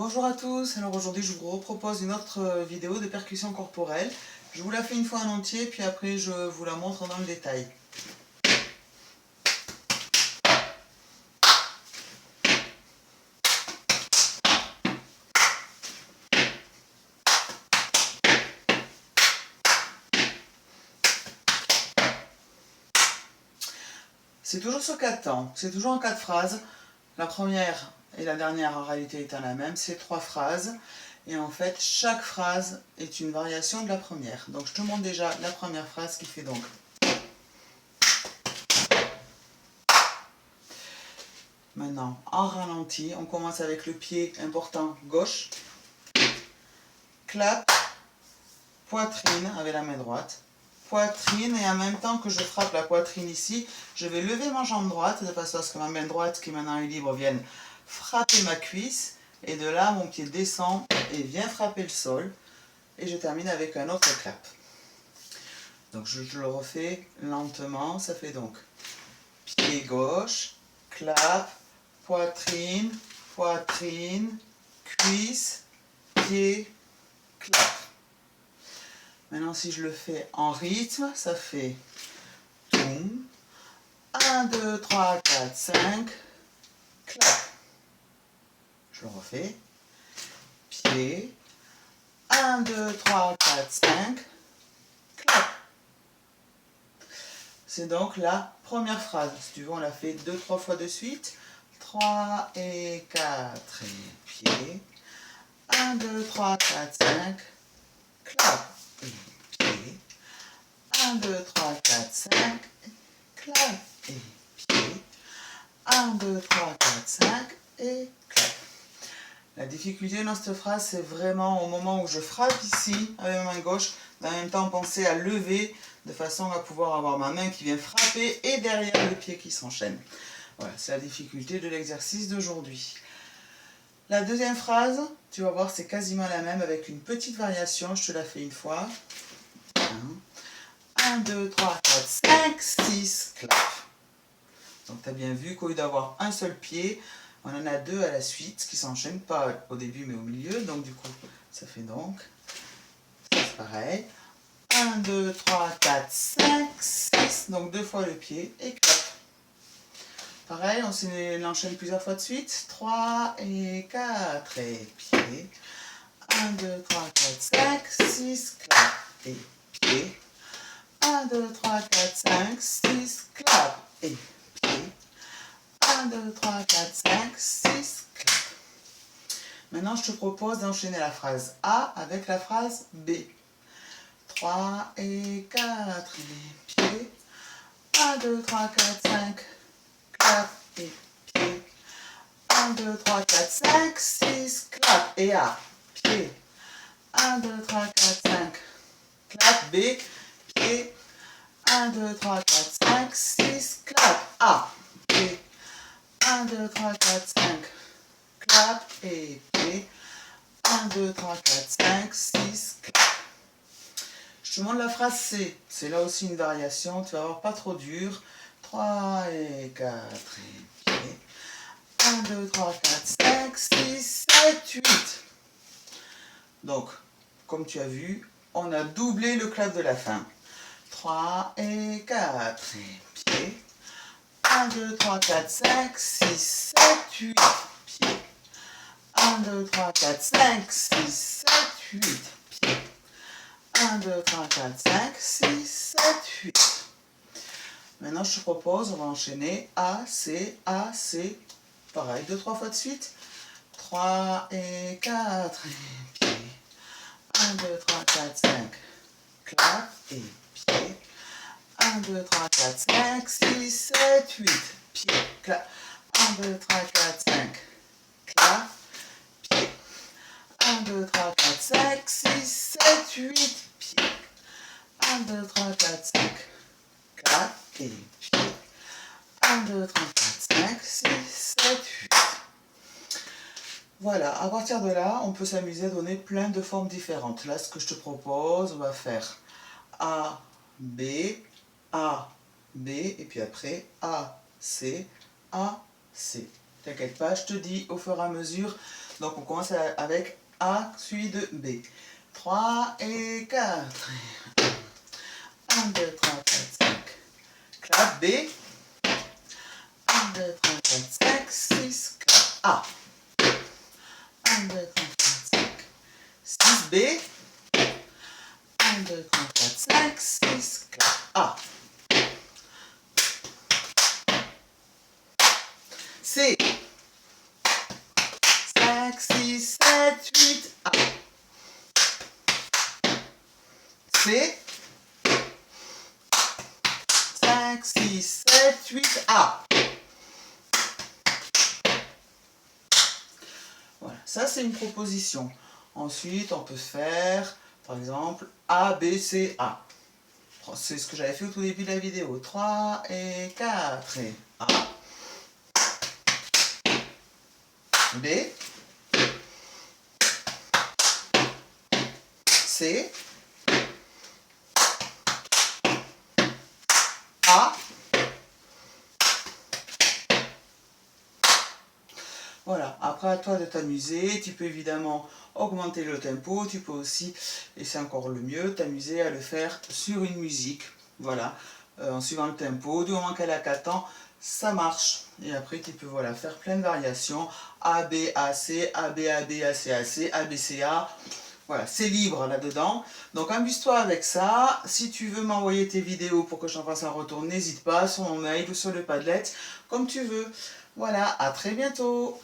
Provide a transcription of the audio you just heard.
Bonjour à tous, alors aujourd'hui je vous propose une autre vidéo de percussion corporelle. Je vous la fais une fois en entier puis après je vous la montre dans le détail. C'est toujours sur 4 temps, c'est toujours en 4 phrases. La première et la dernière en réalité étant la même, c'est 3 phrases. Et en fait, chaque phrase est une variation de la première. Donc je te montre déjà la première phrase qui fait donc. Maintenant, en ralenti, on commence avec le pied important gauche. Clap, poitrine avec la main droite. Poitrine, et en même temps que je frappe la poitrine ici, je vais lever ma jambe droite de façon à ce que ma main droite, qui maintenant est libre, vienne frapper ma cuisse. Et de là, mon pied descend et vient frapper le sol. Et je termine avec un autre clap. Donc je le refais lentement. Ça fait donc pied gauche, clap, poitrine, poitrine, cuisse, pied, clap. Maintenant, si je le fais en rythme, ça fait toum, 1, 2, 3, 4, 5, clap. Je le refais. Pied, 1, 2, 3, 4, 5, clap. C'est donc la première phrase. Si tu veux, on la fait 2-3 fois de suite. 3 et 4 et pied. 1, 2, 3, 4, 5, clap. Et pied. 1, 2, 3, 4, 5, clap. Et pied. 1, 2, 3, 4, 5 et clap. La difficulté dans cette phrase, c'est vraiment au moment où je frappe ici avec ma main gauche, en même temps penser à lever de façon à pouvoir avoir ma main qui vient frapper et derrière le pied qui s'enchaîne. Voilà, c'est la difficulté de l'exercice d'aujourd'hui. La deuxième phrase, tu vas voir, c'est quasiment la même avec une petite variation. Je te la fais une fois. 1, 2, 3, 4, 5, 6, clap. Donc tu as bien vu qu'au lieu d'avoir un seul pied, on en a deux à la suite qui s'enchaînent, pas au début mais au milieu. Donc du coup, ça fait donc, c'est pareil. 1, 2, 3, 4, 5, 6, donc deux fois le pied et clap. Pareil, on l'enchaîne plusieurs fois de suite. 3 et 4 et pied. 1, 2, 3, 4, 5, 6, clap et pied. 1, 2, 3, 4, 5, 6, clap et pied. 1, 2, 3, 4, 5, 6, clap. Maintenant, je te propose d'enchaîner la phrase A avec la phrase B. 3 et 4 et pied. 1, 2, 3, 4, 5, clap et pied. 1, 2, 3, 4, 5, 6, clap et A, pied. 1, 2, 3, 4, 5, clap, B, pied. 1, 2, 3, 4, 5, 6, clap, A, pied. 1, 2, 3, 4, 5, clap et pied. 1, 2, 3, 4, 5, 6, clap. Je te montre la phrase C. C'est là aussi une variation, tu vas voir, pas trop dur. 3 et 4 et pied. 1, 2, 3, 4, 5, 6, 7, 8. Donc, comme tu as vu, on a doublé le clap de la fin. 3 et 4 et pied. 1, 2, 3, 4, 5, 6, 7, 8. Pied. 1, 2, 3, 4, 5, 6, 7, 8. Pied. 1, 2, 3, 4, 5, 6, 7, 8. Maintenant, je te propose, on va enchaîner A, C, A, C. Pareil, 2-3 fois de suite. 3 et 4 et pied. 1, 2, 3, 4, 5, clap et pied. 1, 2, 3, 4, 5, 6, 7, 8, pied, clap. 1, 2, 3, 4, 5, clap, pied. 1, 2, 3, 4, 5, 6, 7, 8, pied. 1, 2, 3, 4, 5, clap et pied. 1, 2, 3, 4, 5, 6, 7, 8. Voilà, à partir de là, on peut s'amuser à donner plein de formes différentes. Là, ce que je te propose, on va faire A, B, A, B, et puis après A, C, A, C. T'inquiète pas, je te dis au fur et à mesure. Donc on commence avec A suivi de B. 3 et 4. 1, 2, 3, 4, 5. Clap B. 1, 2, 3, 4, 5, 6. Clap A. 1, 2, 3, 4, 5. 6 B. 1, 2, 3, 4, 5, 6. Clap A. C. 5, 6, 7, 8, A. C. 5, 6, 7, 8, A. Voilà, ça c'est une proposition. Ensuite, on peut faire, par exemple, A, B, C, A. C'est ce que j'avais fait au tout début de la vidéo. 3 et 4 et A. B. C. A. Voilà, après à toi de t'amuser, tu peux évidemment augmenter le tempo, tu peux aussi, et c'est encore le mieux, t'amuser à le faire sur une musique, voilà, en suivant le tempo, du moment qu'elle a 4 temps, ça marche. Et après tu peux voilà, faire plein de variations, A, B, A, C, A, B, A, B, A, C, A, C, A, B, C, A, voilà, c'est libre là-dedans. Donc amuse-toi avec ça. Si tu veux m'envoyer tes vidéos pour que j'en fasse un retour, n'hésite pas, sur mon mail ou sur le Padlet, comme tu veux. Voilà, à très bientôt.